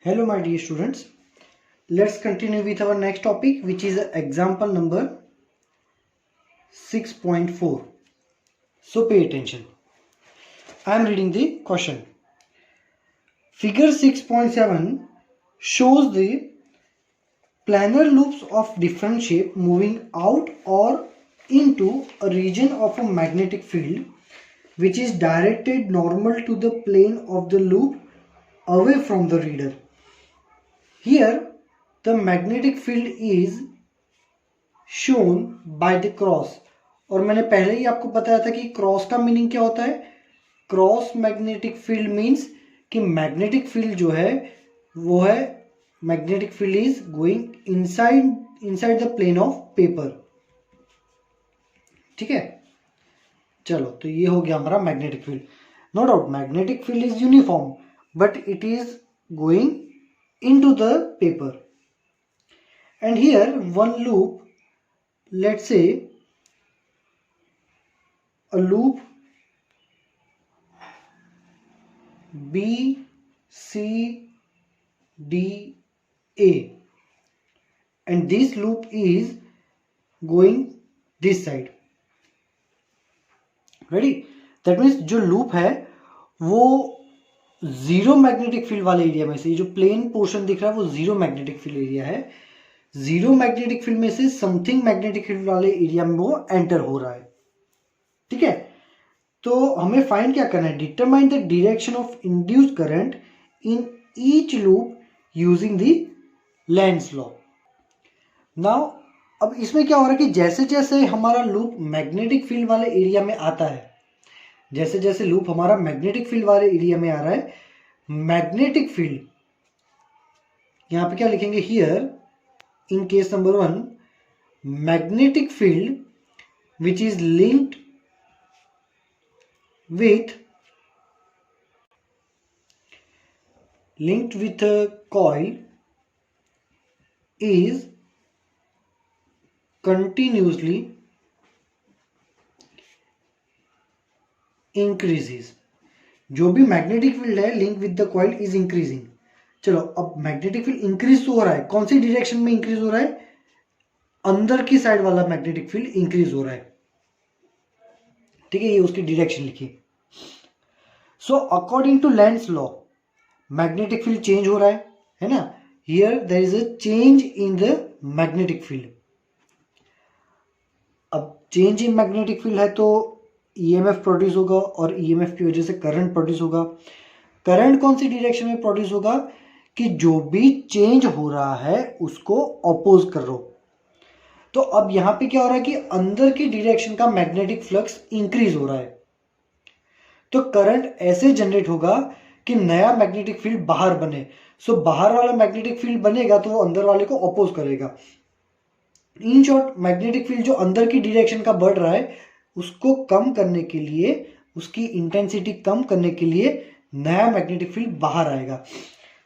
Hello my dear students, let's continue with our next topic which is example number 6.4. So pay attention. I am reading the question. Figure 6.7 shows the planar loops of different shape moving out or into a region of a magnetic field which is directed normal to the plane of the loop away from the reader. Here the magnetic field is shown by the cross. और मैंने पहले ही आपको बताया था कि cross का meaning क्या होता है. क्रॉस मैग्नेटिक फील्ड मीन्स कि मैग्नेटिक फील्ड जो है वो है magnetic field is going inside the plane of paper. ठीक है, चलो तो ये हो गया हमारा magnetic field. No doubt magnetic field is uniform but it is going into the paper. And here one loop, let's say a loop B C D A, and this loop is going this side. Ready? That means जो loop है वो zero magnetic field वाले area में से, ये जो plane portion दिख रहा है वो जीरो मैग्नेटिक फील्ड एरिया है. जीरो मैग्नेटिक फील्ड में से समथिंग मैग्नेटिक फील्ड वाले एरिया में वो एंटर हो रहा है. ठीक है, तो हमें फाइंड क्या करना है, determine the direction of induced current in each loop using the Lenz law. Now अब इसमें क्या हो रहा है कि जैसे जैसे हमारा लूप मैग्नेटिक फील्ड वाले एरिया में आता है, जैसे जैसे लूप हमारा मैग्नेटिक फील्ड वाले एरिया में आ रहा है, मैग्नेटिक फील्ड यहां पे क्या लिखेंगे, here in case number 1 magnetic field which is linked with coil is continuously increases. जो भी मैग्नेटिक फील्ड है link with the coil is increasing. चलो अब मैग्नेटिक फील्ड इंक्रीज तो हो रहा है, कौन सी डायरेक्शन में इंक्रीज हो रहा है, अंदर की साइड वाला मैग्नेटिक फील्ड इंक्रीज हो रहा है. ठीक है, ये उसकी डायरेक्शन लिखी. So according to Lenz law magnetic field change हो रहा है ना. Here there is a change in the magnetic field. अब चेंज इन मैग्नेटिक फील्ड है तो ईएमएफ प्रोड्यूस होगा और ईएमएफ की वजह से करंट प्रोड्यूस होगा. करंट कौन सी डायरेक्शन में प्रोड्यूस होगा कि जो भी चेंज हो रहा है उसको अपोज कर रो. तो अब यहां पे क्या हो रहा है कि अंदर की डायरेक्शन का मैग्नेटिक फ्लक्स इंक्रीज हो रहा है, तो करंट ऐसे जनरेट होगा कि नया मैग्नेटिक फील्ड बाहर बने. सो बाहर वाला मैग्नेटिक फील्ड बनेगा तो वो अंदर वाले को अपोज करेगा. इन शॉर्ट मैग्नेटिक फील्ड जो अंदर की डायरेक्शन का बढ़ रहा है उसको कम करने के लिए, उसकी इंटेंसिटी कम करने के लिए नया मैग्नेटिक फील्ड बाहर आएगा.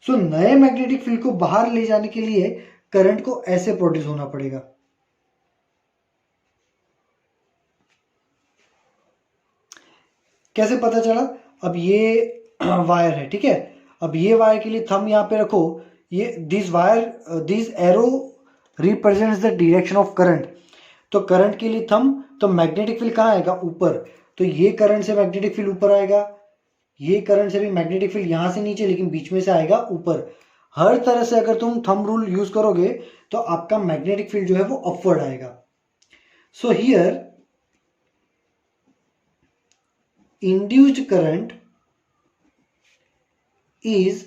सो नए मैग्नेटिक फील्ड को बाहर ले जाने के लिए करंट को ऐसे प्रोड्यूस होना पड़ेगा. कैसे पता चला, अब ये वायर है. ठीक है, अब ये वायर के लिए थंब यहां पे रखो. ये this arrow represents the direction of current. तो करंट के लिए थंब, तो मैग्नेटिक फील्ड कहाँ आएगा, ऊपर. तो ये करंट से मैग्नेटिक फील्ड ऊपर आएगा, ये करंट से भी मैग्नेटिक फील्ड यहां से नीचे लेकिन बीच में से आएगा ऊपर. हर तरह से अगर तुम थंब रूल यूज करोगे तो आपका मैग्नेटिक फील्ड जो है वो अपवर्ड आएगा. So here induced current is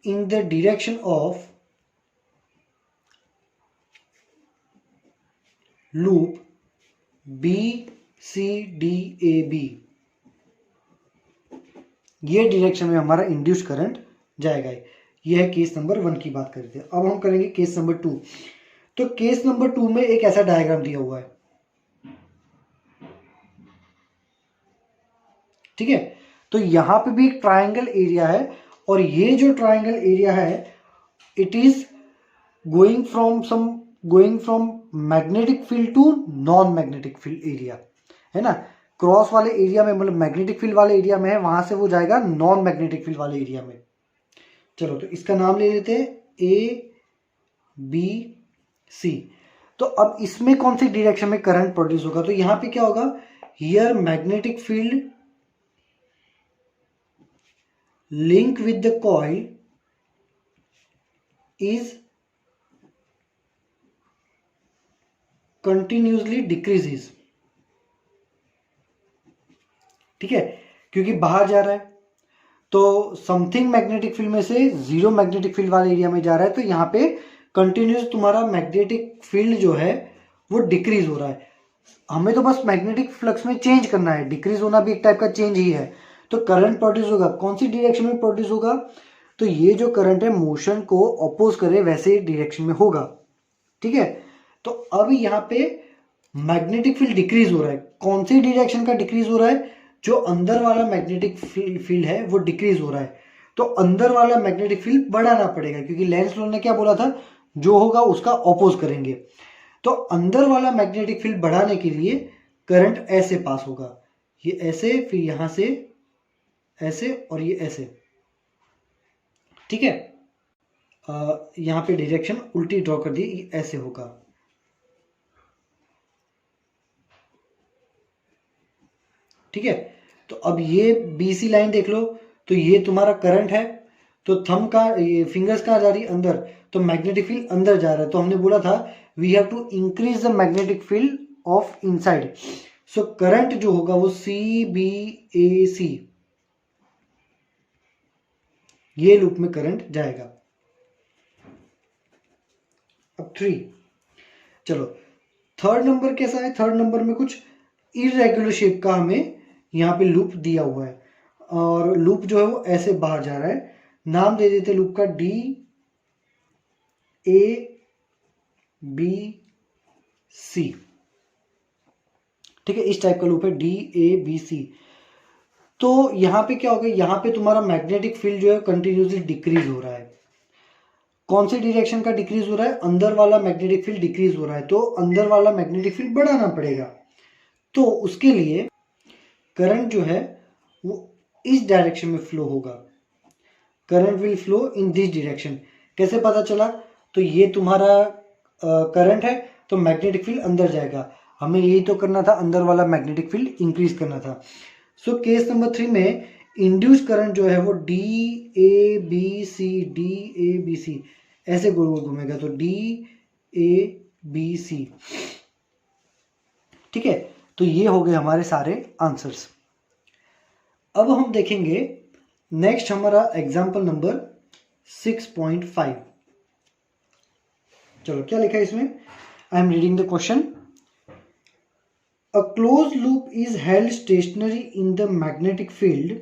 in the direction of loop B C D A B. ये डायरेक्शन में हमारा इंड्यूस्ड करंट जाएगा. यह है केस नंबर 1 की बात करते हैं. अब हम करेंगे केस नंबर 2. तो केस नंबर 2 में एक ऐसा डायग्राम दिया हुआ है. ठीक है, तो यहां पे भी एक ट्रायंगल एरिया है और ये जो ट्रायंगल एरिया है it is going from magnetic field to non magnetic field area, है ना. क्रॉस वाले एरिया में मतलब मैग्नेटिक फील्ड वाले एरिया में है, वहां से वो जाएगा नॉन मैग्नेटिक फील्ड वाले एरिया में. चलो तो इसका नाम ले लेते हैं ABC। तो अब इसमें कौन सी डायरेक्शन में करंट प्रोड्यूस होगा, तो यहां पे क्या होगा, here magnetic field link with the coil is continuously decreases. ठीक है, क्योंकि बाहर जा रहा है तो समथिंग मैग्नेटिक फील्ड में से जीरो मैग्नेटिक फील्ड वाले एरिया में जा रहा है, तो यहाँ पे कंटिन्यूस तुम्हारा मैग्नेटिक फील्ड जो है वो डिक्रीज हो रहा है। हमें तो बस मैग्नेटिक फ्लक्स में चेंज करना है, डिक्रीज होना भी एक टाइप का चेंज ही है। तो करंट प्रोड्यूस होगा, कौन सी डायरेक्शन में प्रोड्यूस होगा, तो ये जो करंट है मोशन को अपोज करे वैसे डायरेक्शन में होगा। ठीक है, तो अब यहाँ पे मैग्नेटिक फील्ड डिक्रीज हो रहा है, कौन सी डायरेक्शन का डिक्रीज हो रहा है, जो अंदर वाला मैग्नेटिक फील्ड है वो डिक्रीज हो रहा है। तो अंदर वाला मैग्नेटिक फील्ड बढ़ाना पड़ेगा, क्योंकि लेंस लॉ ने क्या बोला था, जो होगा उसका ऑपोज करेंगे। तो अंदर वाला मैग्नेटिक फील्ड बढ़ाने के लिए करंट ऐसे पास होगा, ये ऐसे, फिर यहां से ऐसे और ये ऐसे। ठीक है, यहां पे डायरेक्शन उल्टी ड्रॉ कर दी, ये ऐसे होगा। ठीक है, तो अब ये BC लाइन देख लो, तो ये तुम्हारा करंट है, तो थंब का ये फिंगर्स कहाँ जा रही है, अंदर, तो मैग्नेटिक फील्ड अंदर जा रहा है। तो हमने बोला था we have to increase the magnetic field of inside. So current जो होगा वो CBAC, ये लूप में करंट जाएगा। अब 3, चलो थर्ड नंबर कैसा है, थर्ड नंबर में कुछ इरेगुलर शेप का हमें यहाँ पे लूप दिया हुआ है, और लूप जो है वो ऐसे बाहर जा रहा है। नाम दे देते लूप का DABC। ठीक है, इस टाइप का लूप है DABC। तो यहां पे क्या होगा, यहां पे तुम्हारा मैग्नेटिक फील्ड जो है कंटिन्यूसली डिक्रीज हो रहा है। कौन सी डायरेक्शन का डिक्रीज हो रहा है, अंदर वाला मैग्नेटिक फील्ड डिक्रीज हो रहा है, तो अंदर वाला मैग्नेटिक फील्ड बढ़ाना पड़ेगा। तो उसके लिए करंट जो है वो इस डायरेक्शन में फ्लो होगा, current will flow in this direction. कैसे पता चला, तो ये तुम्हारा करंट है, तो मैग्नेटिक फील्ड अंदर जाएगा, हमें यही तो करना था, अंदर वाला मैग्नेटिक फील्ड इंक्रीज करना था। सो केस नंबर 3 में इंड्यूस करंट जो है वो DABC ऐसे गोल गोल घूमेगा, तो DABC। ठीक है, तो ये हो गए हमारे सारे आंसर्स। अब हम देखेंगे नेक्स्ट हमारा एग्जाम्पल नंबर 6.5। चलो क्या लिखा है इसमें, I am reading the question. A closed loop is held stationary in the magnetic field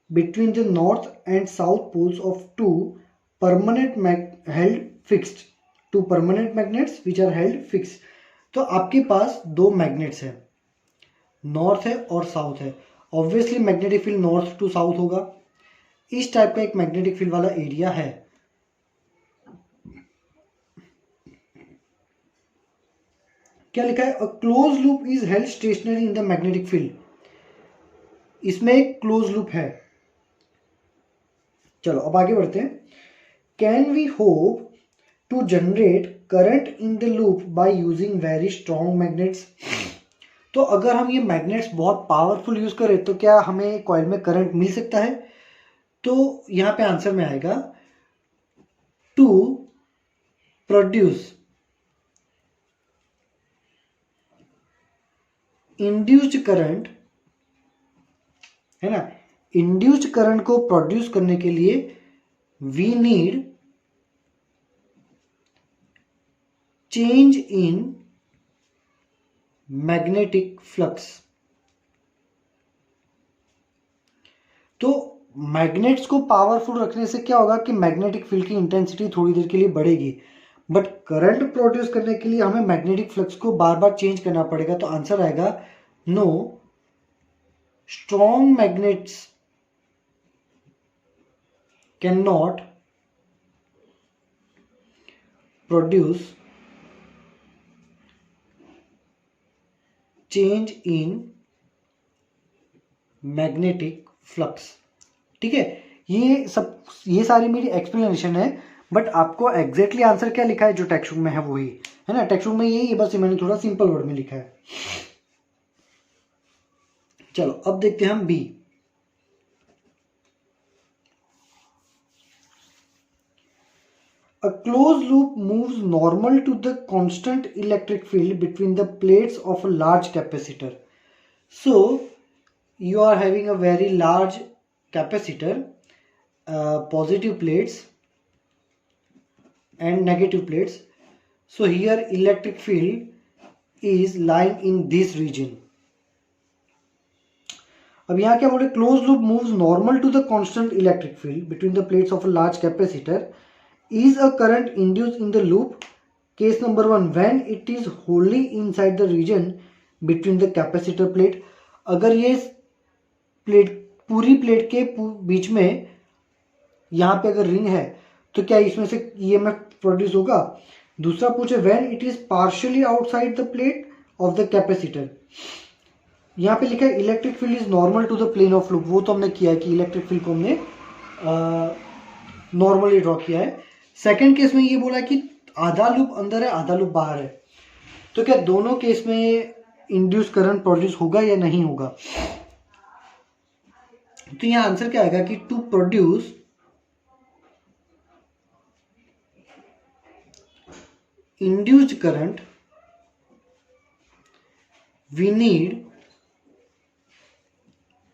between the north and south poles of two permanent magnets which are held fixed। तो आपके पास दो magnets हैं, north है और south है, obviously magnetic field north to south होगा। इस type का एक मैग्नेटिक फील्ड वाला एरिया है। क्या लिखा है, a close loop is held stationary in the magnetic field, इसमें एक क्लोज लूप है। चलो अब आगे बढ़ते हैं। Can we hope to generate current in the loop by using very strong magnets. तो अगर हम ये मैग्नेट्स बहुत पावरफुल यूज करें तो क्या हमें कॉइल में करंट मिल सकता है, तो यहां पे आंसर में आएगा टू प्रोड्यूस इंड्यूस्ड करंट, है ना, इंड्यूस्ड करंट को प्रोड्यूस करने के लिए we need change in magnetic flux. तो मैग्नेट्स को पावरफुल रखने से क्या होगा कि मैग्नेटिक फील्ड की इंटेंसिटी थोड़ी देर के लिए बढ़ेगी, बट करंट प्रोड्यूस करने के लिए हमें मैग्नेटिक फ्लक्स को बार बार चेंज करना पड़ेगा। तो आंसर आएगा no, strong magnets can not produce change in magnetic flux. ठीक है, ये सारी मेरी एक्सप्लेनेशन है, बट आपको एग्जैक्टली आंसर क्या लिखा है जो टेक्स्ट बुक में है वही है ना, टेक्स्ट बुक में यही है, बस मैंने थोड़ा सिंपल वर्ड में लिखा है। चलो अब देखते हैं हम B. A closed loop moves normal to the constant electric field between the plates of a large capacitor. So you are having a very large capacitor, positive plates and negative plates. So here electric field is lying in this region. अब यहाँ क्या बोले, close loop moves normal to the constant electric field between the plates of a large capacitor is a current induced in the loop. Case number 1, when it is wholly inside the region between the capacitor plate. अगर ये plate पूरी plate के बीच में यहाँ पे अगर ring है तो क्या इसमें से EMF प्रोड्यूस होगा। दूसरा पूछे when it is partially outside the plate of the capacitor. यहाँ पे लिखा है electric field is normal to the plane of loop, वो तो हमने किया है कि इलेक्ट्रिक फील्ड को हमने नॉर्मली ड्रॉ किया है। सेकेंड केस में ये बोला कि आधा लूप अंदर है आधा लूप बाहर है, तो क्या दोनों केस में इंड्यूस करंट प्रोड्यूस होगा या नहीं होगा। तो यहाँ आंसर क्या आएगा कि to produce induced current we need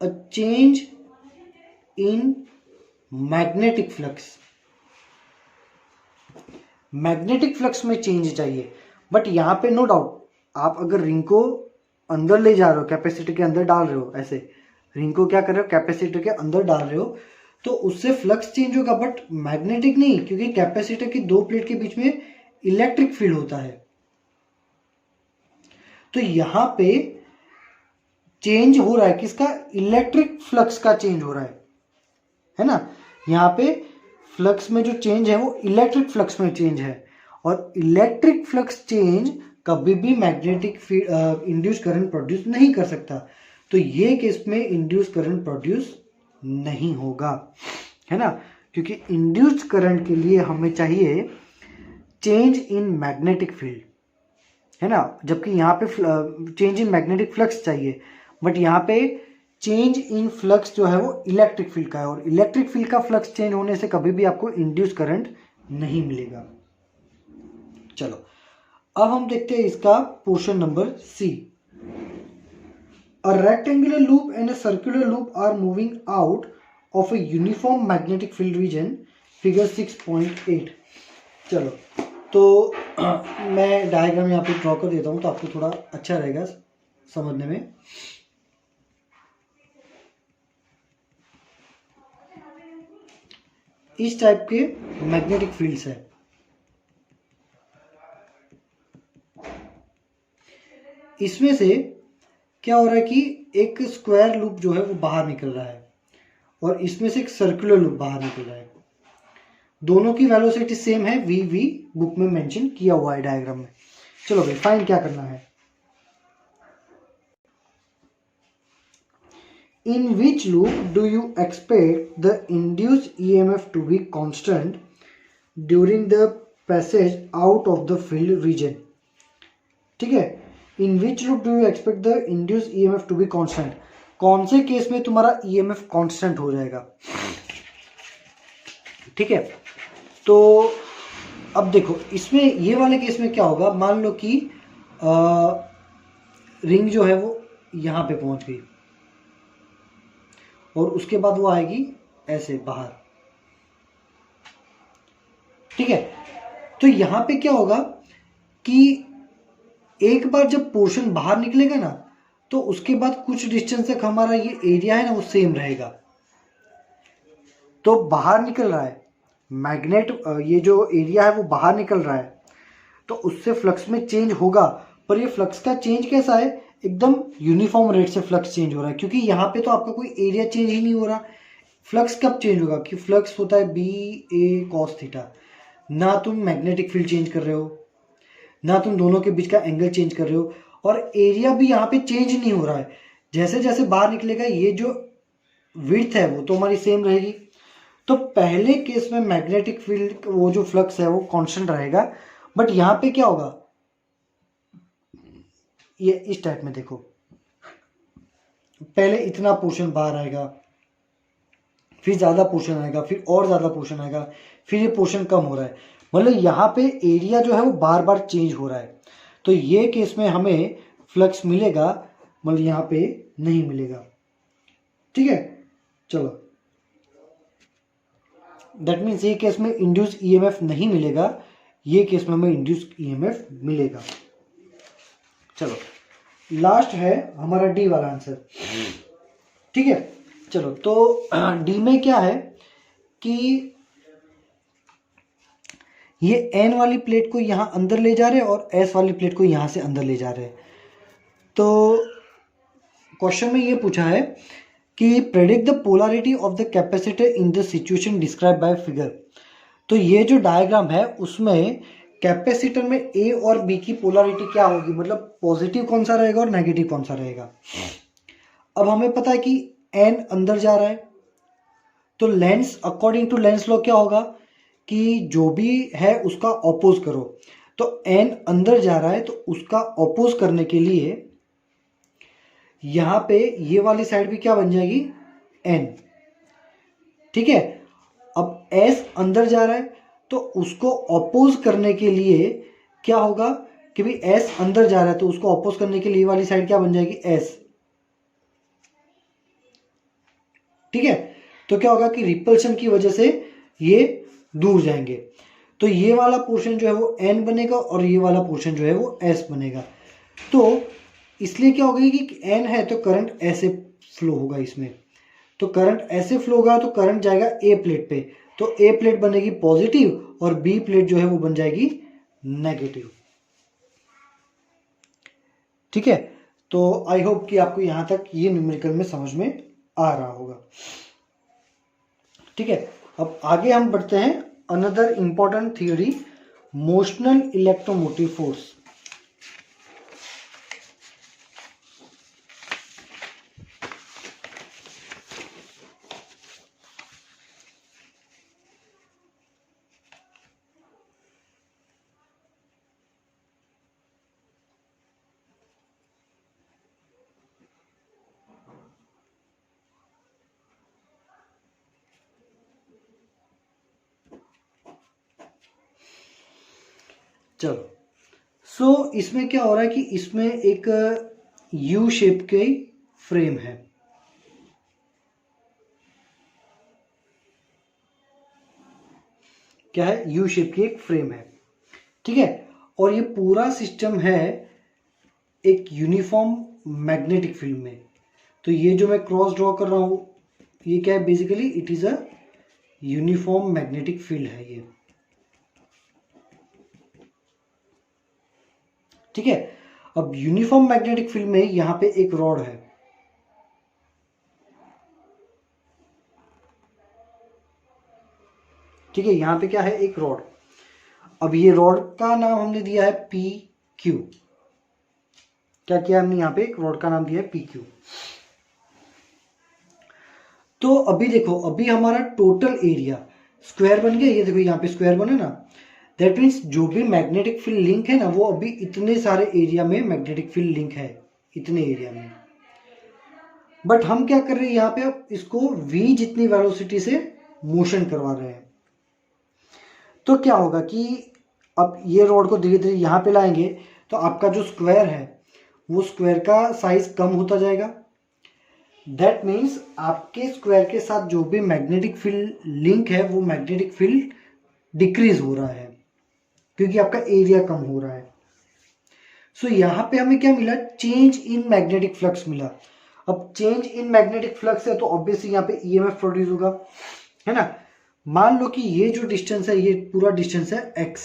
a change in magnetic flux. Magnetic flux में चेंज चाहिए, बट यहाँ पे नो डाउट आप अगर रिंग को अंदर ले जा रहे हो, कैपेसिटर के अंदर डाल रहे हो, ऐसे रिंग को क्या कर रहे हो कैपेसिटर के अंदर डाल रहे हो, तो उससे फ्लक्स चेंज होगा, बट मैग्नेटिक नहीं, क्योंकि कैपेसिटर की दो प्लेट के बीच में इलेक्ट्रिक फील्ड होता है। तो यहाँ पे चेंज हो रहा है किसका, इलेक्ट्रिक फ्लक्स का चेंज हो रहा है ना। यहाँ पे फ्लक्स में जो चेंज है वो इलेक्ट्रिक फ्लक्स में चेंज है, और इलेक्ट्रिक फ्लक्स चेंज कभी भी मैग्नेटिक इंड्यूस करंट प्रोड्यूस नहीं कर सकता। तो ये केस में इंड्यूस करंट प्रोड्यूस नहीं होगा, है ना, क्योंकि इंड्यूस्ड करंट के लिए हमें चाहिए चेंज इन मैग्नेटिक फील्ड, है ना, जबकि यहाँ पे चेंज इन मैग्नेटिक फ्लक्स चाहिए, बट यहाँ पे चेंज इन फ्लक्स जो है वो इलेक्ट्रिक फील्ड का है, और इलेक्ट्रिक फील्ड का फ्लक्स चेंज होने से कभी भी आपको इंड्यूस करंट नहीं मिलेगा। चलो अब हम देखते हैं इसका portion number C. A rectangular loop and a circular loop are moving out of a uniform magnetic field region, figure 6.8। चलो तो मैं डायग्राम यहाँ पे ड्रॉ कर देता हूँ तो आपको थोड़ा अच्छा रहेगा समझने में। इस टाइप के मैग्नेटिक फील्ड्स है, इसमें से क्या हो रहा है कि एक स्क्वायर लूप जो है वो बाहर निकल रहा है, और इसमें से एक सर्कुलर लूप बाहर निकल रहा है। दोनों की वेलोसिटी सेम है, वी वी बुक में मेंशन किया हुआ है डायग्राम में। चलो भाई फाइंड क्या करना है। In which loop do you expect the induced EMF to be constant during the passage out of the field region? ठीक है, in which loop do you expect the induced EMF to be constant? कौन से case में तुम्हारा EMF constant हो जाएगा। ठीक है, तो अब देखो इसमें ये वाले केस में क्या होगा, मान लो कि रिंग जो है वो यहाँ पे पहुंच गई और उसके बाद वो आएगी ऐसे बाहर। ठीक है, तो यहां पे क्या होगा कि एक बार जब पोर्शन बाहर निकलेगा ना, तो उसके बाद कुछ डिस्टेंस तक हमारा ये एरिया है ना वो सेम रहेगा। तो बाहर निकल रहा है मैग्नेट, ये जो एरिया है वो बाहर निकल रहा है, तो उससे फ्लक्स में चेंज होगा, पर ये फ्लक्स का चेंज कैसा है, एकदम यूनिफॉर्म रेट से फ्लक्स चेंज हो रहा है, क्योंकि यहाँ पे तो आपका कोई एरिया चेंज ही नहीं हो रहा। फ्लक्स कब चेंज होगा कि फ्लक्स होता है बी ए कॉस थीटा, ना तुम मैग्नेटिक फील्ड चेंज कर रहे हो, ना तुम दोनों के बीच का एंगल चेंज कर रहे हो, और एरिया भी यहाँ पे चेंज नहीं हो रहा है। जैसे जैसे बाहर निकलेगा ये जो विड्थ है वो तो हमारी सेम रहेगी, तो पहले केस में मैग्नेटिक फील्ड वो जो फ्लक्स है वो कांस्टेंट रहेगा, बट यहाँ पे क्या होगा, ये इस टाइप में देखो, पहले इतना पोर्शन बाहर आएगा, फिर ज़्यादा पोर्शन आएगा, फिर और ज़्यादा पोर्शन आएगा, फिर ये पोर्शन कम हो रहा है, मतलब यहाँ पे एरिया जो है वो बार बार चेंज हो रहा है। तो ये केस में हमें फ्लक्स मिलेगा, मतलब यहाँ पे नहीं मिलेगा। ठीक है, चलो, दैट मीन्स ये केस में इंड्यूस ईएमएफ नहीं मिलेगा, ये केस में हमें इंड्यूस ईएमएफ मिलेगा। चलो, लास्ट है हमारा डी वाला आंसर। ठीक है, चलो, तो डी में क्या है कि ये एन वाली प्लेट को यहां अंदर ले जा रहे हैं और एस वाली प्लेट को यहां से अंदर ले जा रहे हैं। तो क्वेश्चन में ये पूछा है कि predict the polarity of the capacitor in the situation describe by figure. तो ये जो डायग्राम है उसमें कैपेसिटर में ए और बी की पोलैरिटी क्या होगी, मतलब पॉजिटिव कौन सा रहेगा और नेगेटिव कौन सा रहेगा। अब हमें पता है कि एन अंदर जा रहा है, तो Lenz, according to Lenz law क्या होगा कि जो भी है उसका ऑपोज करो। तो एन अंदर जा रहा है तो उसका ऑपोज करने के लिए यहां पे ये वाली साइड भी क्या बन जाएगी, एन। ठीक है, अब एस अंदर जा रहा है तो उसको ऑपोज करने के लिए क्या होगा कि भाई एस अंदर जा रहा है तो उसको ऑपोज करने के लिए ये वाली साइड क्या बन जाएगी, एस। ठीक है, तो क्या होगा कि रिपल्शन की वजह से ये दूर जाएंगे, तो ये वाला पोर्शन जो है वो एन बनेगा और ये वाला पोर्शन जो है वो एस बनेगा। तो इसलिए क्या होगा कि एन है तो करंट ऐसे फ्लो होगा इसमें, तो करंट ऐसे फ्लो होगा तो करंट जाएगा ए प्लेट पे, तो ए प्लेट बनेगी पॉजिटिव और बी प्लेट जो है वो बन जाएगी नेगेटिव। ठीक है, तो आई होप कि आपको यहां तक ये न्यूमेरिकल में समझ में आ रहा होगा। ठीक है, अब आगे हम बढ़ते हैं another important theory, motional electromotive force. चलो, सो इसमें क्या हो रहा है कि इसमें एक यू शेप के फ्रेम है। क्या है, यू शेप की एक फ्रेम है। ठीक है, और ये पूरा सिस्टम है एक यूनिफॉर्म मैग्नेटिक फील्ड में। तो ये जो मैं क्रॉस ड्रॉ कर रहा हूं ये क्या है, basically it is a uniform magnetic field है ये। ठीक है, अब यूनिफॉर्म मैग्नेटिक फील्ड में यहां पे एक रॉड है। ठीक है, यहां पे क्या है, एक रॉड। अब ये रॉड का नाम हमने दिया है पी क्यू। क्या किया हमने, यहां पे एक रॉड का नाम दिया है पी क्यू। तो अभी देखो, अभी हमारा टोटल एरिया स्क्वायर बन गया, ये देखो यहाँ पे स्क्वायर बना ना, दैट मीन्स जो भी मैग्नेटिक फील्ड लिंक है ना वो अभी इतने सारे एरिया में मैग्नेटिक फील्ड लिंक है, इतने एरिया में। बट हम क्या कर रहे हैं यहाँ पे, अब इसको v जितनी वेलोसिटी से मोशन करवा रहे हैं। तो क्या होगा कि अब ये रॉड को धीरे धीरे यहाँ पे लाएंगे तो आपका जो स्क्वायर है वो स्क्वायर का साइज कम होता जाएगा। दैट मीन्स आपके स्क्वायर के साथ जो भी मैग्नेटिक फील्ड लिंक है वो मैग्नेटिक फील्ड डिक्रीज हो रहा है क्योंकि आपका एरिया कम हो रहा है। सो यहाँ पे हमें क्या मिला, चेंज इन मैग्नेटिक फ्लक्स मिला। अब चेंज इन मैग्नेटिक फ्लक्स है तो ऑब्वियसली यहाँ पे ईएमएफ प्रोड्यूस होगा, है ना। मान लो कि ये जो डिस्टेंस है ये पूरा डिस्टेंस है x,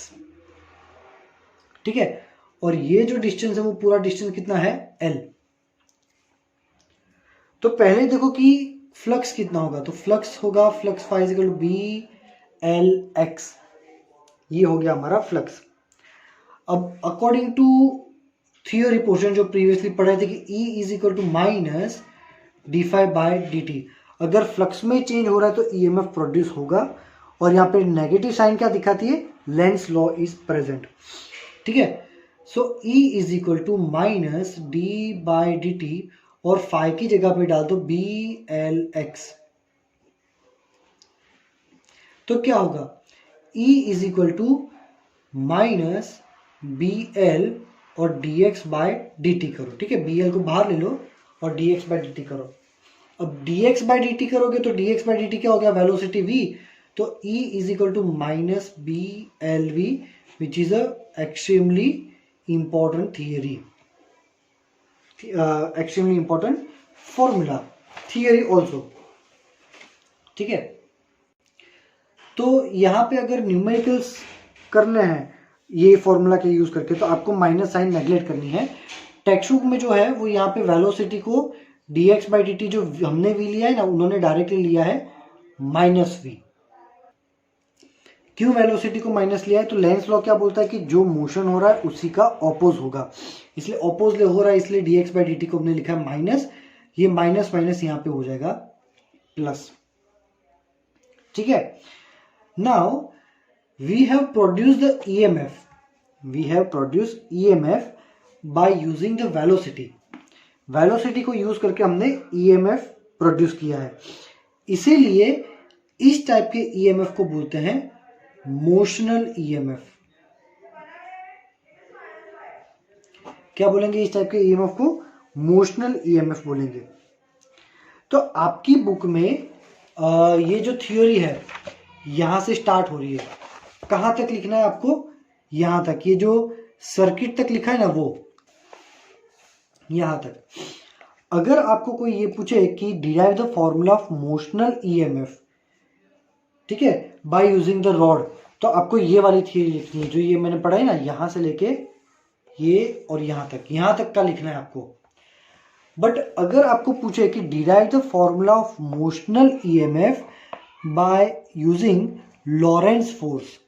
ठीक है, और ये जो डिस्टेंस है वो पूरा डिस्टेंस कितना है l। तो पहले देखो कि फ्लक्स कितना होगा, तो फ्लक्स होगा flux phi equal to B L X, ये हो गया हमारा फ्लक्स। अब अकॉर्डिंग टू थियोरी पोर्शन जो प्रीवियसली पढ़े थे कि E is equal to minus d phi by D t. अगर फ्लक्स में चेंज हो रहा है तो ईएमएफ प्रोड्यूस होगा। और यहाँ पे नेगेटिव साइन क्या दिखाती है, लेंस लॉ इज प्रेजेंट। ठीक है, so E is equal to minus d by d t, और फाई की जगह पे डाल दो बी एल एक्स। तो क्या होगा, E is equal to minus B L और D x by D T करो। ठीक है, बी एल को बाहर ले लो और D x by D T करो। अब d x by D t करोगे तो d x by D t क्या हो गया, वेलोसिटी v। तो E is equal to minus B L V, which is a extremely important theory, extremely important formula, theory also. ठीक है, तो यहाँ पे अगर न्यूमेरिकल्स करने हैं ये फॉर्मूला के यूज करके, तो आपको माइनस साइन नेगलेक्ट करनी है। टेक्स्ट बुक में जो है वो यहाँ पे वेलोसिटी को dx बाई डी टी जो हमने v लिया है ना, उन्होंने डायरेक्टली लिया है माइनस v। क्यों वेलोसिटी को माइनस लिया है, तो लेंस लॉ क्या बोलता है कि जो मोशन हो रहा है उसी का ऑपोज होगा, इसलिए ऑपोज हो रहा है, इसलिए dx बाई डी टी को हमने लिखा है माइनस। ये माइनस माइनस यहाँ पे हो जाएगा प्लस। ठीक है, now we have produced the EMF, we have produced EMF by using the velocity, velocity को यूज करके हमने EMF प्रोड्यूस किया है। इसीलिए इस टाइप के EMF को बोलते हैं मोशनल EMF। क्या बोलेंगे इस टाइप के EMF को, मोशनल EMF बोलेंगे। तो आपकी बुक में ये जो थ्योरी है यहां से स्टार्ट हो रही है, कहां तक लिखना है आपको, यहां तक, ये जो सर्किट तक लिखा है ना वो यहां तक। अगर आपको कोई ये पूछे कि derive the formula of motional EMF, ठीक है, बाय यूजिंग द रॉड, तो आपको ये वाली थियरी लिखनी है जो ये मैंने पढ़ा है ना, यहां से लेके ये और यहां तक का लिखना है आपको। बट अगर आपको पूछे कि derive the formula of motional EMF by using Lawrence force,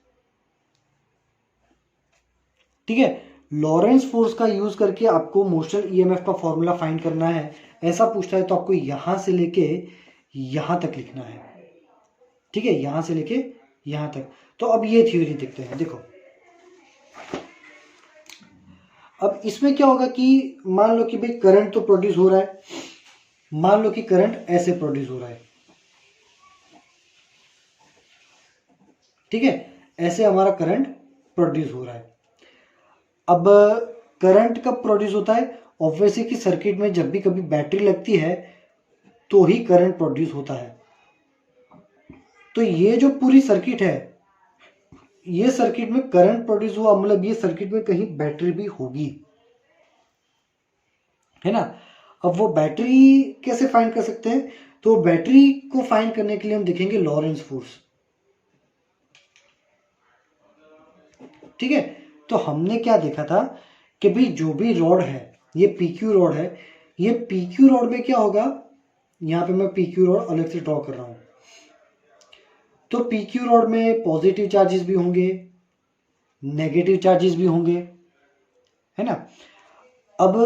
ठीक है, लॉरेंस फोर्स का यूज करके आपको मोशनल ईएमएफ का फॉर्मूला फाइंड करना है, ऐसा पूछता है, तो आपको यहां से लेके यहां तक लिखना है। ठीक है, यहां से लेके यहां तक। तो अब ये थ्योरी देखते हैं। देखो अब इसमें क्या होगा कि मान लो कि भाई करंट तो प्रोड्यूस हो रहा है, मान लो कि करंट ऐसे प्रोड्यूस हो रहा है, ठीक है, ऐसे हमारा करंट प्रोड्यूस हो रहा है। अब करंट कब प्रोड्यूस होता है, ऑब्वियसली कि सर्किट में जब भी कभी बैटरी लगती है तो ही करंट प्रोड्यूस होता है। तो ये जो पूरी सर्किट है, ये सर्किट में करंट प्रोड्यूस हुआ, मतलब ये सर्किट में कहीं बैटरी भी होगी, है ना। अब वो बैटरी कैसे फाइंड कर सकते हैं, तो बैटरी को फाइंड करने के लिए हम देखेंगे लॉरेंस फोर्स। ठीक है, तो हमने क्या देखा था कि भाई जो भी रॉड है, ये पीक्यू रॉड है, ये पीक्यू रॉड में क्या होगा, यहां पे मैं पीक्यू रॉड अलग से ड्रॉ कर रहा हूं। तो पीक्यू रॉड में पॉजिटिव चार्जेस भी होंगे, नेगेटिव चार्जेस भी होंगे, है ना। अब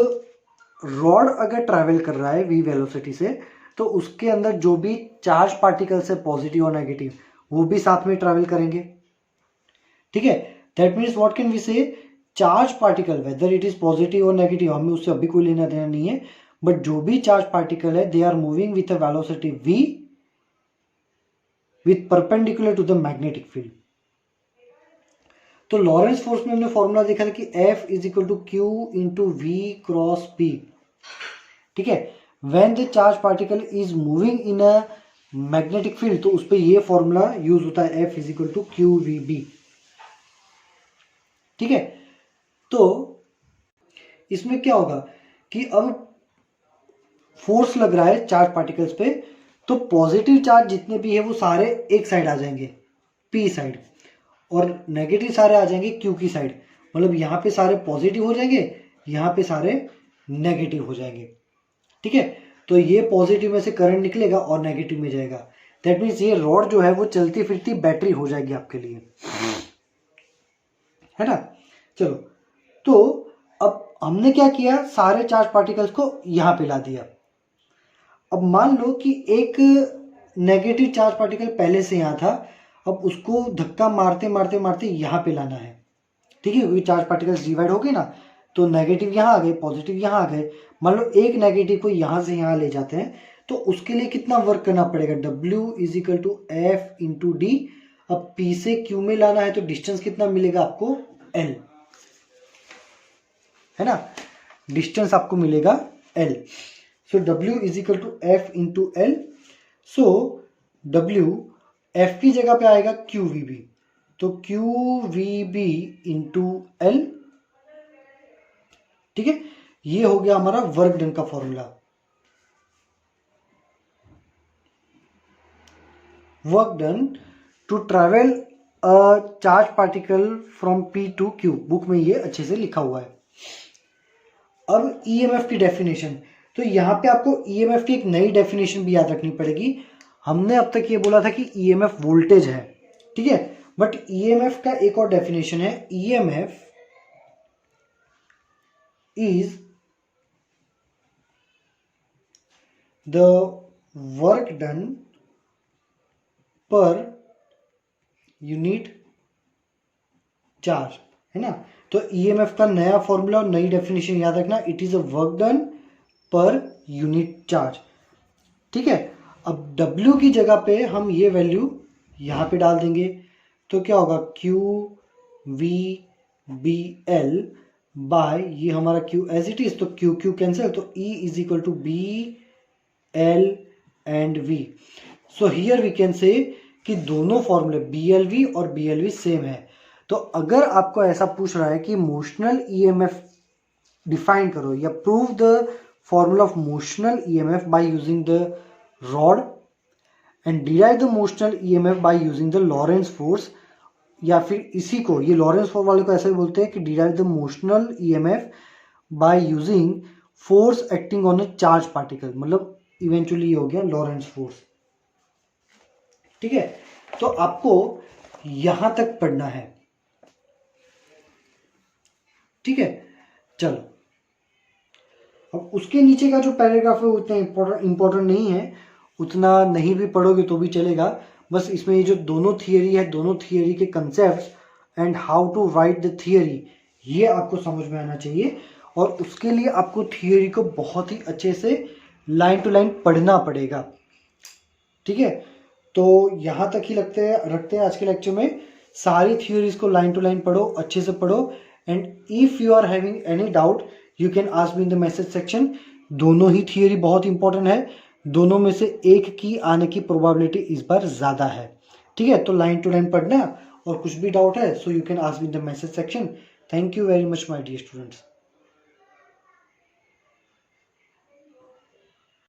रॉड अगर ट्रैवल कर रहा है v वेलोसिटी से, तो उसके अंदर जो भी चार्ज पार्टिकल्स है पॉजिटिव और नेगेटिव, वो भी साथ में ट्रैवल करेंगे। ठीक है, that means what can we say, charge particle whether it is positive और नेगेटिव, हमें उससे अभी कोई लेना देना नहीं है, बट जो भी चार्ज पार्टिकल है they are moving with a velocity v with perpendicular to the magnetic field. तो लॉरेंस फोर्स में हमने फॉर्मूला देखा था कि F is equal to Q into V cross P। ठीक है, when the charge particle is moving in a magnetic field, तो उस पर यह फॉर्मूला यूज होता है, F is equal to QVB। ठीक है, तो इसमें क्या होगा कि अब फोर्स लग रहा है चार्ज पार्टिकल्स पे, तो पॉजिटिव चार्ज जितने भी है वो सारे एक साइड आ जाएंगे, P साइड, और नेगेटिव सारे आ जाएंगे Q की साइड। मतलब यहाँ पे सारे पॉजिटिव हो जाएंगे, यहाँ पे सारे नेगेटिव हो जाएंगे। ठीक है, तो ये पॉजिटिव में से करंट निकलेगा और नेगेटिव में जाएगा। दैट मीन्स ये रॉड जो है वो चलती फिरती बैटरी हो जाएगी आपके लिए, है ना। चलो, तो अब हमने क्या किया, सारे चार्ज पार्टिकल्स को यहां पे ला दिया। अब मान लो कि एक नेगेटिव चार्ज पार्टिकल पहले से यहाँ था, अब उसको धक्का मारते मारते मारते यहाँ पे लाना है, ठीक है, क्योंकि चार्ज पार्टिकल्स डिवाइड हो गए ना, तो नेगेटिव यहाँ आ गए, पॉजिटिव यहाँ आ गए। मान लो एक नेगेटिव को यहाँ से यहाँ ले जाते हैं, तो उसके लिए कितना वर्क करना पड़ेगा, W is equal to F into D. अब P से Q में लाना है तो डिस्टेंस कितना मिलेगा आपको, L, है ना, डिस्टेंस आपको मिलेगा L। So W is equal to F into L. So W F की जगह पे आएगा QVB, तो QVB इंटू L, ठीक है, ये हो गया हमारा वर्क डन का formula. Work done to travel a charge particle from P to Q, book में ये अच्छे से लिखा हुआ है। अब EMF की डेफिनेशन, तो यहाँ पे आपको EMF की एक नई डेफिनेशन भी याद रखनी पड़ेगी। हमने अब तक ये बोला था कि EMF वोल्टेज है, ठीक है, बट EMF का एक और डेफिनेशन है, EMF is the work done per unit charge, है ना। तो EMF का नया फॉर्मूला और नई डेफिनेशन याद रखना, it is a work done per unit charge, ठीक है। अब W की जगह पे हम ये वैल्यू यहाँ पे डाल देंगे, तो क्या होगा, QVBL बाय ये हमारा Q एज इट इज, तो Q कैंसिल, तो E is equal to BL and V। So here we can say कि दोनों फॉर्मूले BLV और BLV सेम है। तो अगर आपको ऐसा पूछ रहा है कि मोशनल EMF डिफाइन करो या prove the formula of motional EMF by using the rod and derive the motional EMF by using the Lawrence force, या फिर इसी को, ये लॉरेंस फोर्स वाले को ऐसा भी बोलते हैं कि derive the motional EMF by using force acting on a charge particle, मतलब इवेंचुअली ये हो गया लॉरेंस फोर्स, ठीक है। तो आपको यहां तक पढ़ना है, ठीक है। चलो, अब उसके नीचे का जो पैराग्राफ है उतना इंपॉर्टेंट नहीं है, उतना नहीं भी पढ़ोगे तो भी चलेगा। बस इसमें ये जो दोनों थियरी है, दोनों थियरी के concept and how to write the theory, ये आपको समझ में आना चाहिए। और उसके लिए आपको थियरी को बहुत ही अच्छे से लाइन टू लाइन पढ़ना पड़ेगा, ठीक है। तो यहाँ तक ही रखते हैं आज के लेक्चर में। सारी थियरीज को लाइन टू लाइन पढ़ो, अच्छे से पढ़ो, and if you are having any doubt you can ask me in the message section. दोनों ही थियरी बहुत इंपॉर्टेंट है, दोनों में से एक की आने की प्रोबेबिलिटी इस बार ज़्यादा है, ठीक है। तो लाइन टू लाइन पढ़ना, और कुछ भी डाउट है so you can ask me in the message section. Thank you very much my dear students.